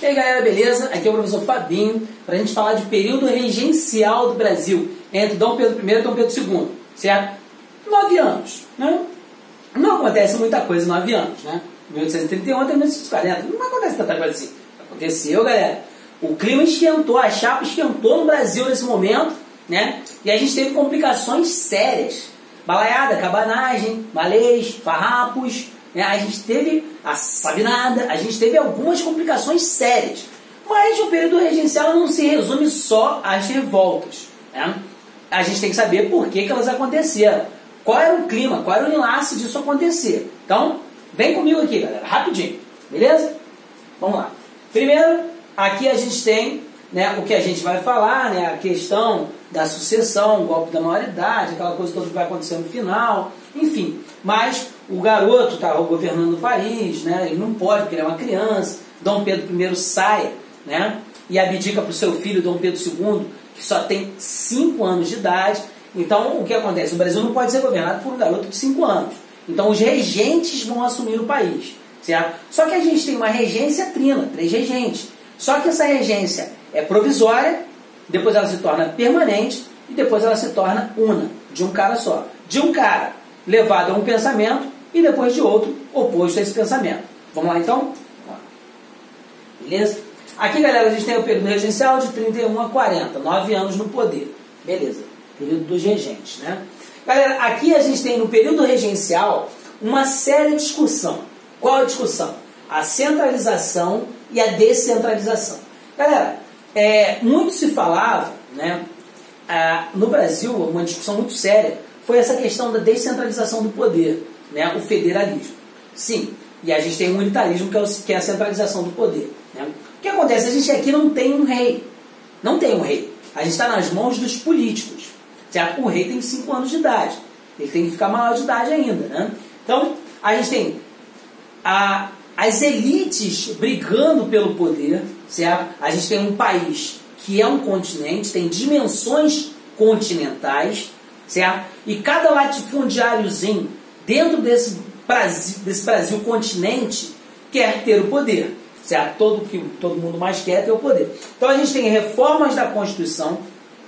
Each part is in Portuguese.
E aí galera, beleza? Aqui é o professor Fabinho para a gente falar de período regencial do Brasil entre Dom Pedro I e Dom Pedro II, certo? 9 anos, né? Não acontece muita coisa em 9 anos, né? 1831 até 1840, não acontece tanta coisa assim. Aconteceu, galera. O clima esquentou, a chapa esquentou no Brasil nesse momento, né? E a gente teve complicações sérias. Balaiada, cabanagem, balês, farrapos, né? A gente teve a sabinada, a gente teve algumas complicações sérias. Mas o período regencial não se resume só às revoltas, né? A gente tem que saber por que elas aconteceram. Qual era o clima, qual era o enlace disso acontecer. Então, vem comigo aqui, galera, rapidinho, beleza? Vamos lá. Primeiro, aqui a gente tem, né, o que a gente vai falar, né, a questão da sucessão, o golpe da maioridade, aquela coisa toda que vai acontecer no final, enfim. Mas o garoto está governando o país, né, ele não pode, porque ele é uma criança. Dom Pedro I sai, né, e abdica para o seu filho, Dom Pedro II, que só tem 5 anos de idade. Então, o que acontece? O Brasil não pode ser governado por um garoto de 5 anos. Então, os regentes vão assumir o país, certo? Só que a gente tem uma regência trina, 3 regentes. Só que essa regência é provisória, depois ela se torna permanente e depois ela se torna una, de um cara só. De um cara levado a um pensamento e depois de outro oposto a esse pensamento. Vamos lá, então? Beleza? Aqui, galera, a gente tem o período regencial de 31 a 40, 9 anos no poder. Beleza. Período dos regentes, né? Galera, aqui a gente tem no período regencial uma séria discussão. Qual a discussão? A centralização e a descentralização. Galera, muito se falava, né, no Brasil, uma discussão muito séria, foi essa questão da descentralização do poder, né, o federalismo. Sim, e a gente tem o unitarismo, que é a centralização do poder. Né? O que acontece? A gente aqui não tem um rei. Não tem um rei. A gente está nas mãos dos políticos. Certo? O rei tem 5 anos de idade. Ele tem que ficar maior de idade ainda. Né? Então, a gente tem as elites brigando pelo poder. Certo? A gente tem um país que é um continente, tem dimensões continentais. Certo? E cada latifundiáriozinho dentro desse Brasil continente quer ter o poder. Certo? O que todo mundo mais quer é ter o poder. Então, a gente tem reformas da Constituição,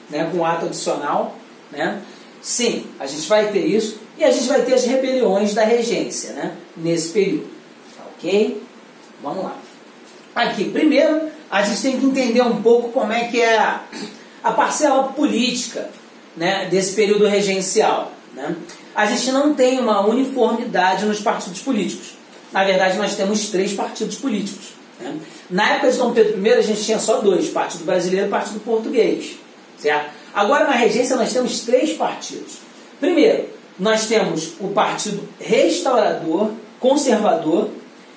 né, com ato adicional. Né? Sim, a gente vai ter isso e a gente vai ter as rebeliões da regência, né, nesse período. Ok? Vamos lá. Aqui, primeiro, a gente tem que entender um pouco como é que é a parcela política, né, desse período regencial. Né? A gente não tem uma uniformidade nos partidos políticos. Na verdade, nós temos 3 partidos políticos. Né? Na época de Dom Pedro I, a gente tinha só 2, Partido Brasileiro e Partido Português. Certo? Agora, na regência, nós temos 3 partidos. Primeiro, nós temos o Partido Restaurador, Conservador,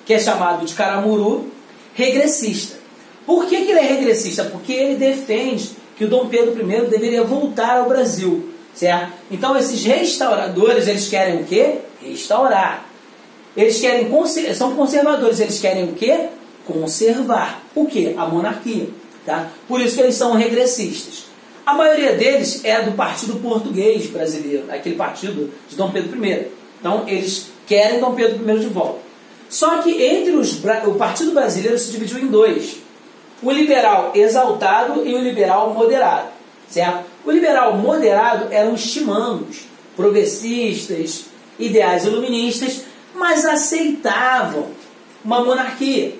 que é chamado de Caramuru, regressista. Por que ele é regressista? Porque ele defende que o Dom Pedro I deveria voltar ao Brasil. Certo? Então, esses restauradores, eles querem o quê? Restaurar. Eles querem, são conservadores, eles querem o quê? Conservar. O quê? A monarquia. Tá? Por isso que eles são regressistas. A maioria deles é do Partido Português brasileiro, aquele partido de Dom Pedro I. Então, eles querem Dom Pedro I de volta. Só que entre o Partido Brasileiro se dividiu em 2. O liberal exaltado e o liberal moderado. Certo? O liberal moderado eram os chimangos, progressistas, ideais iluministas, mas aceitavam uma monarquia.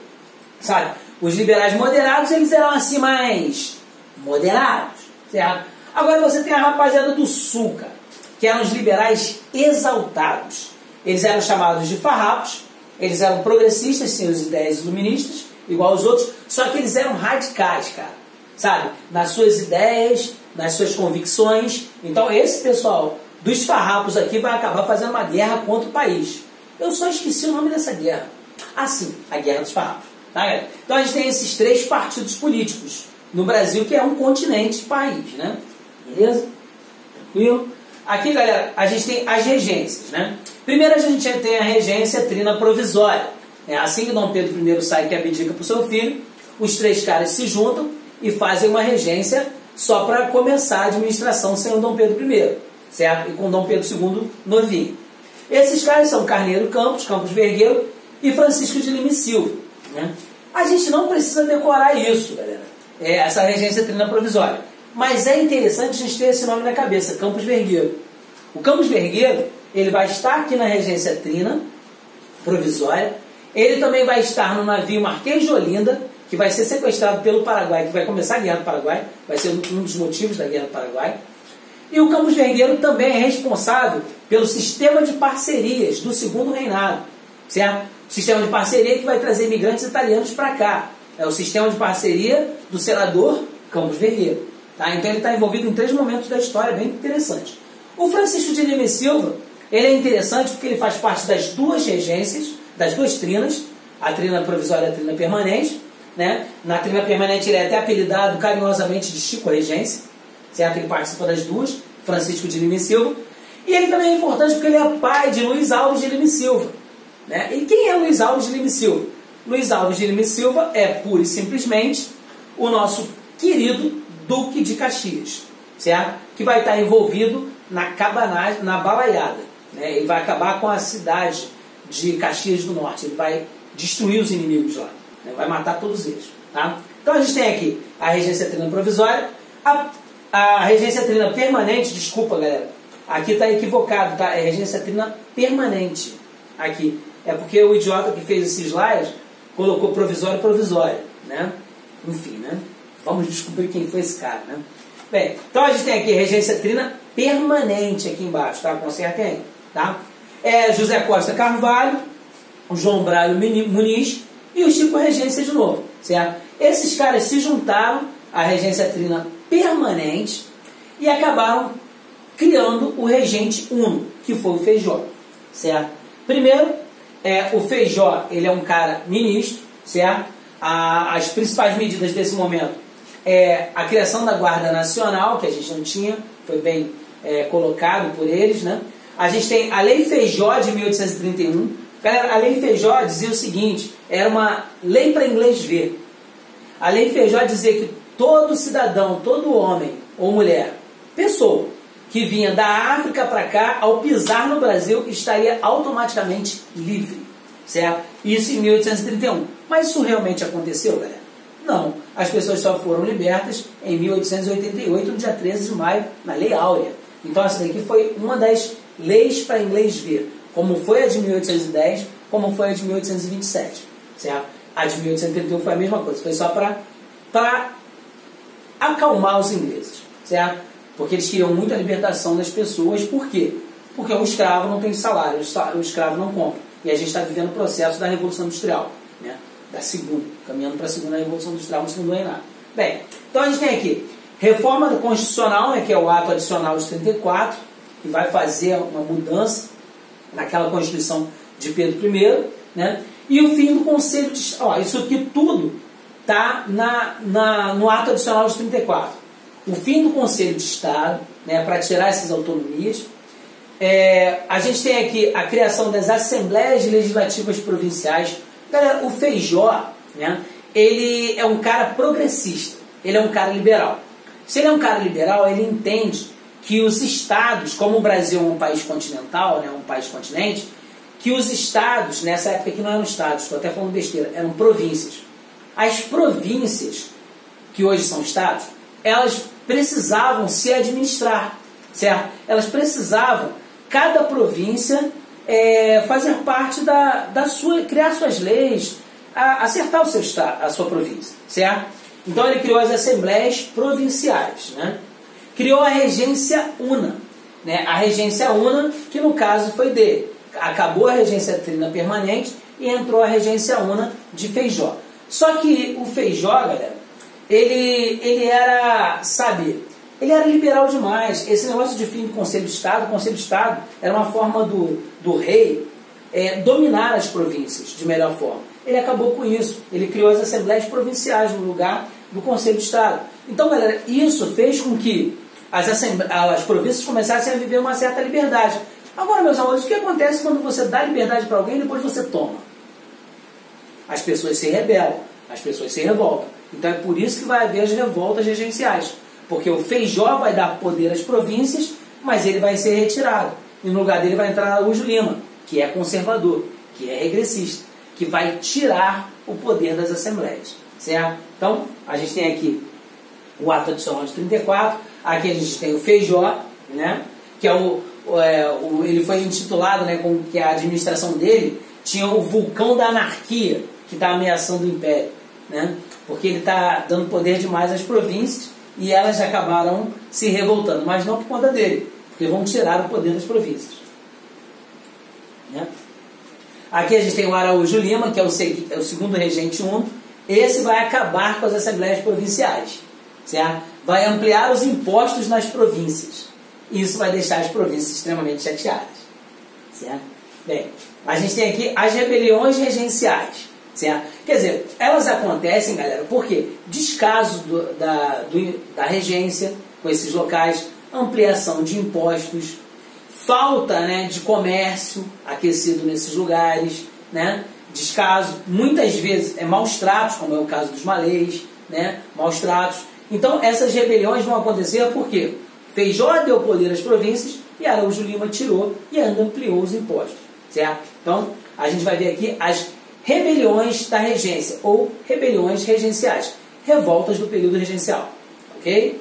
Sabe? Os liberais moderados, eles eram assim mais moderados. Certo? Agora você tem a rapaziada do Sul, cara, que eram os liberais exaltados. Eles eram chamados de farrapos, eles eram progressistas, sim, os ideias iluministas, igual aos outros, só que eles eram radicais, cara, sabe? Nas suas ideias, nas suas convicções. Então esse pessoal dos farrapos aqui vai acabar fazendo uma guerra contra o país. Eu só esqueci o nome dessa guerra. Ah, sim, a Guerra dos Farrapos. Tá, galera? Então a gente tem esses 3 partidos políticos no Brasil, que é um continente, país, né? Beleza? Tranquilo? Aqui, galera, a gente tem as regências, né? Primeiro a gente tem a regência trina provisória. Assim que Dom Pedro I sai, que abdica para o seu filho, os 3 caras se juntam e fazem uma regência só para começar a administração sem o Dom Pedro I, certo? E com Dom Pedro II novinho. Esses caras são Carneiro Campos, Campos Vergueiro e Francisco de Lima e Silva, né? A gente não precisa decorar isso, galera, essa regência trina provisória. Mas é interessante a gente ter esse nome na cabeça, Campos Vergueiro. O Campos Vergueiro, ele vai estar aqui na regência trina provisória. Ele também vai estar no navio Marquês de Olinda, que vai ser sequestrado pelo Paraguai, que vai começar a Guerra do Paraguai, vai ser um dos motivos da Guerra do Paraguai. E o Campos Vergueiro também é responsável pelo sistema de parcerias do Segundo Reinado, certo? O sistema de parceria que vai trazer imigrantes italianos para cá. É o sistema de parceria do senador Campos Vergueiro. Tá? Então ele está envolvido em 3 momentos da história bem interessantes. O Francisco de Lima e Silva, ele é interessante porque ele faz parte das 2 regências, das 2 trinas, a trina provisória e a trina permanente. Né? Na trina permanente ele é até apelidado carinhosamente de Chico Regência, certo? Ele participa das 2, Francisco de Lima e Silva. E ele também é importante porque ele é pai de Luiz Alves de Lima e Silva. Né? E quem é Luiz Alves de Lima e Silva? Luiz Alves de Lima e Silva é pura e simplesmente o nosso querido Duque de Caxias, certo? Que vai estar envolvido na cabanagem, na balaiada. Né? Ele vai acabar com a cidade de Caxias do Norte, ele vai destruir os inimigos lá, né? Vai matar todos eles. Tá? Então a gente tem aqui a regência trina provisória, a regência trina permanente, desculpa galera, aqui está equivocado, tá? É regência trina permanente. Aqui. É porque o idiota que fez esse slide colocou provisório e provisória, né? Enfim, né? Vamos descobrir quem foi esse cara, né? Bem, então a gente tem aqui regência trina permanente aqui embaixo, tá? Consertem aí, tá? José Costa Carvalho, o João Braulio Muniz e o Chico Regência de novo, certo? Esses caras se juntaram à regência trina permanente e acabaram criando o regente uno, que foi o Feijó, certo? Primeiro, o Feijó, ele é um cara ministro, certo? As principais medidas desse momento é a criação da Guarda Nacional, que a gente não tinha, foi bem colocado por eles, né? A gente tem a Lei Feijó de 1831. Galera, a Lei Feijó dizia o seguinte, era uma lei para inglês ver. A Lei Feijó dizia que todo cidadão, todo homem ou mulher, pessoa, que vinha da África para cá, ao pisar no Brasil, estaria automaticamente livre, certo? Isso em 1831. Mas isso realmente aconteceu, galera? Não. As pessoas só foram libertas em 1888, no dia 13 de maio, na Lei Áurea. Então essa daqui foi uma das leis para inglês ver, como foi a de 1810, como foi a de 1827, certo? A de 1831 foi a mesma coisa, foi só para acalmar os ingleses, certo? Porque eles queriam muito a libertação das pessoas. Por quê? Porque o escravo não tem salário, o escravo não compra. E a gente está vivendo o processo da Revolução Industrial, né? Da segunda, caminhando para a segunda Revolução Industrial, no segundo reinado. Bem, então a gente tem aqui reforma constitucional, né, que é o ato adicional de 34, que vai fazer uma mudança naquela Constituição de Pedro I, né? E o fim do Conselho de Estado. Isso aqui tudo está no ato adicional de 34. O fim do Conselho de Estado, né, para tirar essas autonomias. A gente tem aqui a criação das Assembleias Legislativas Provinciais. Galera, o Feijó, né, ele é um cara progressista, ele é um cara liberal. Se ele é um cara liberal, ele entende que os estados, como o Brasil é um país continental, né, um país continente, que os estados, nessa época aqui não eram estados, estou até falando besteira, eram províncias. As províncias, que hoje são estados, elas precisavam se administrar, certo? Elas precisavam, cada província, fazer parte da sua, criar suas leis, acertar a sua província, certo? Então ele criou as assembleias provinciais, né? Criou a regência una, né? A regência una, que no caso foi dele. Acabou a regência trina permanente e entrou a regência una de Feijó. Só que o Feijó, galera, ele era, sabe, ele era liberal demais. Esse negócio de fim do Conselho de Estado, o Conselho de Estado era uma forma do rei dominar as províncias de melhor forma. Ele acabou com isso. Ele criou as assembleias provinciais no lugar do Conselho de Estado. Então, galera, isso fez com que as províncias começassem a viver uma certa liberdade. Agora, meus amores, o que acontece quando você dá liberdade para alguém e depois você toma? As pessoas se rebelam, as pessoas se revoltam. Então é por isso que vai haver as revoltas regenciais. Porque o Feijó vai dar poder às províncias, mas ele vai ser retirado. E no lugar dele vai entrar Araújo Lima, que é conservador, que é regressista. que vai tirar o poder das assembleias, certo? Então, a gente tem aqui o ato adicional de 34, aqui a gente tem o Feijó, né? Que é ele foi intitulado, né, com que a administração dele tinha o vulcão da anarquia, que está ameaçando o Império, né? Porque ele está dando poder demais às províncias e elas acabaram se revoltando, mas não por conta dele, porque vão tirar o poder das províncias, né? Aqui a gente tem o Araújo Lima, que é o segundo regente único. Esse vai acabar com as assembleias provinciais, certo? Vai ampliar os impostos nas províncias. Isso vai deixar as províncias extremamente chateadas, certo? Bem, a gente tem aqui as rebeliões regenciais, certo? Quer dizer, elas acontecem, galera, porque descaso da regência com esses locais, ampliação de impostos, falta, né, de comércio aquecido nesses lugares, né? Descaso, muitas vezes maus tratos, como é o caso dos malês, né? Maus tratos. Então essas rebeliões vão acontecer porque Feijó deu poder às províncias e Araújo Lima tirou e ainda ampliou os impostos, certo? Então a gente vai ver aqui as rebeliões da regência ou rebeliões regenciais, revoltas do período regencial, ok?